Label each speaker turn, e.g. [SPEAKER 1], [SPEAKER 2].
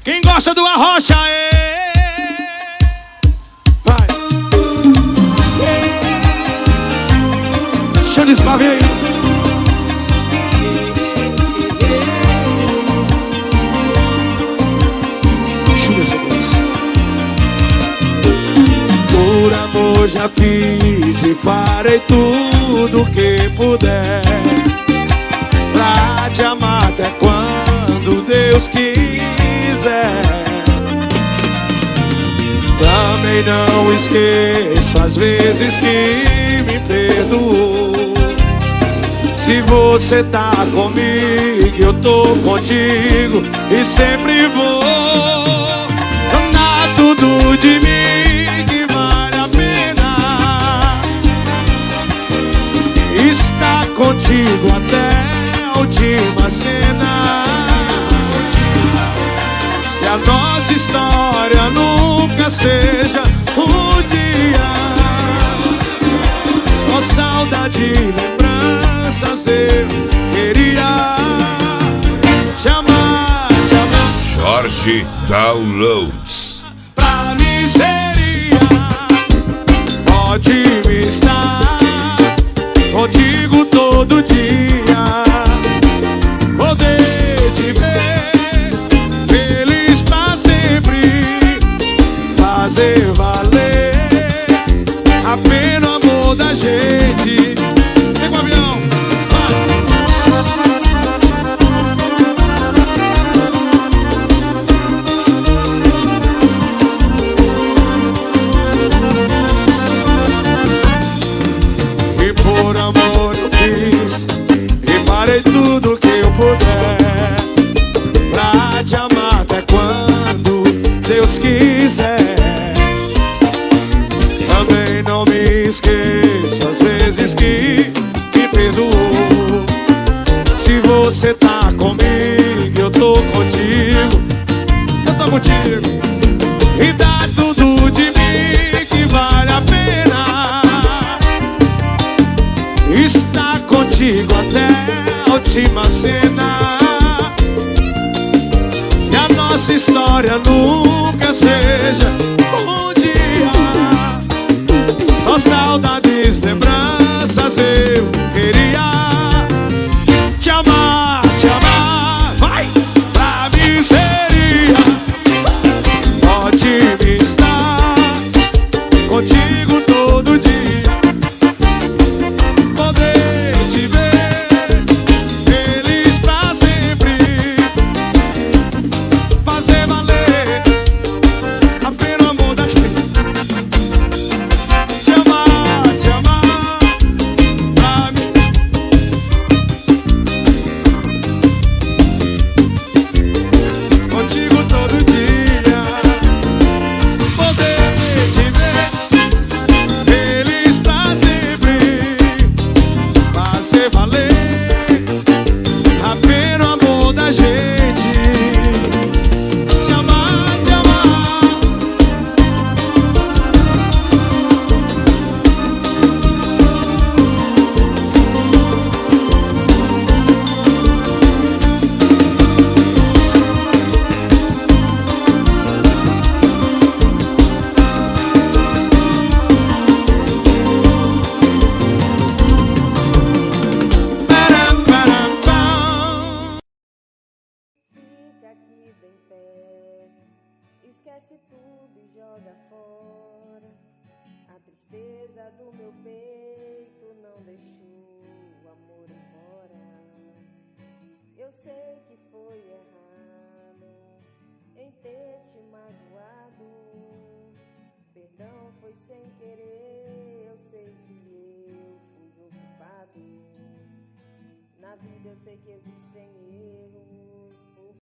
[SPEAKER 1] Quem gosta do Arrocha, vai. Deixa eu desfazer aí. Deixa eu ver essa voz. Por amor já fiz e farei tudo que puder pra te amar até quando Deus quiser. Também não esqueço as vezes que me perdoou. Se você tá comigo, eu tô contigo e sempre vou. Dá tudo de mim que vale a pena estar contigo até a última cena. E a nossa história nunca seja um dia só saudade e lembranças. Eu queria te amar, te amar.
[SPEAKER 2] Jorge Downloads.
[SPEAKER 1] Pra mim seria ótimo estar contigo todo dia, poder te ver feliz pra sempre, fazer valer a pena o amor da gente. Vem com o avião, e por amor eu fiz e farei tudo que eu puder pra te amar até quando Deus quiser. Também não me esqueço as vezes que me perdoou. Se você tá comigo, eu tô contigo, eu tô contigo. E dá tudo de mim que vale a pena estar contigo até a última cena. E a nossa história nunca seja um dia só saudades, lembranças. Eu queria te amar, vai! Pra mim seria ótimo estar contigo todo dia, poder te ver feliz pra sempre, fazer valer a pena o amor da gente. Te amar, pra mim. Contigo todo dia, poder te ver feliz pra sempre, fazer valer a pena o amor da gente. Te amar, te amar. Param, param, pam.
[SPEAKER 3] Fica aqui bem perto, esquece tudo e joga fora a tristeza do meu peito, não deixou o amor embora. Eu sei que foi errado em ter te magoado, perdão foi sem querer, eu sei que eu fui o culpado. Na vida eu sei que existem erros,